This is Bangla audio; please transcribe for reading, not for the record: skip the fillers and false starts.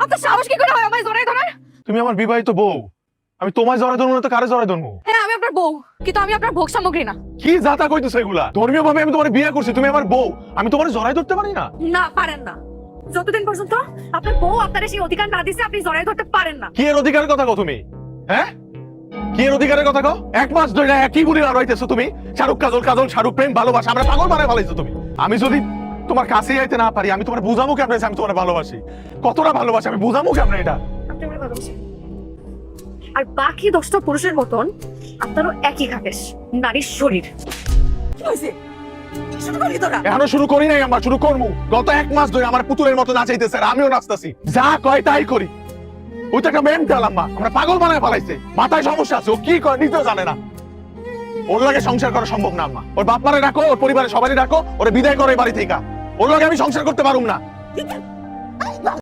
আপনার সাহস কি করে হয় আমায় জড়াই ধরার? তুমি আমার বিবাহিত বউ, আমি তোমায় জড়াই ধরবো না তো কারে জড়াই ধরবো? হ্যাঁ আমি আপনার বউ, কিন্তু আমি আপনার ভোগ সামগ্রী না। কি জাতা কইতেছো এগুলা? ধর্মীয় ভাবে আমি তোমার বিয়ে করছি, তুমি আমার বউ, আমি তোমার জড়াই ধরতে পারি না? না পারেন না। যতদিন পর্যন্ত আপনার বউ আপনার সেই অধিকার না দিছে আপনি জড়াই ধরতে পারেন না। কি এর অধিকারের কথা কও তুমি? হ্যাঁ, কি এর অধিকারের কথা কও? এক মাস ধরে একই গুলি লড়াইতেছো তুমি। শাহরুখ কাজল, কাজল শাহরুখ, প্রেম ভালোবাসা, আমরা পাগল বানায় ফেলাইছো তুমি। আমি যদি তোমার কাছে যাইতে না পারি, আমি তোমার বুঝামো কেমনে যে আমি তোমার ভালোবাসি? কতটা ভালোবাসি আমি বুঝামো কেমনে এটা? আপনি আমাকে ভালোবাসেন। আর বাকি 10টা পুরুষের মতন আপনারও একই ঘাটেস, নারীর শরীর। কি হয়েছে? শুরু করলি তোরা? এখনো শুরু করি নাই, আমরা শুরু করবো। গত এক মাস ধরে আমার পুতুলের মতো নাচাইতেছে আর আমিও নাচতেছি, যা কয় তাই করি। ওই তো একটা মেন্টাল আম্মা, আমরা পাগল বানায় ফেলাইছে। মাথায় সমস্যা আছে, ও কি করে নিজেও জানে না। ওর লাগে সংসার করা সম্ভব না আম্মা। ওর বাপ মারে ডাকো, ওর পরিবারের সবারই ডাকো, ওরে বিদায় করো এই বাড়ি থেকে। ওর লাগে আমি সংসার করতে পারুম না।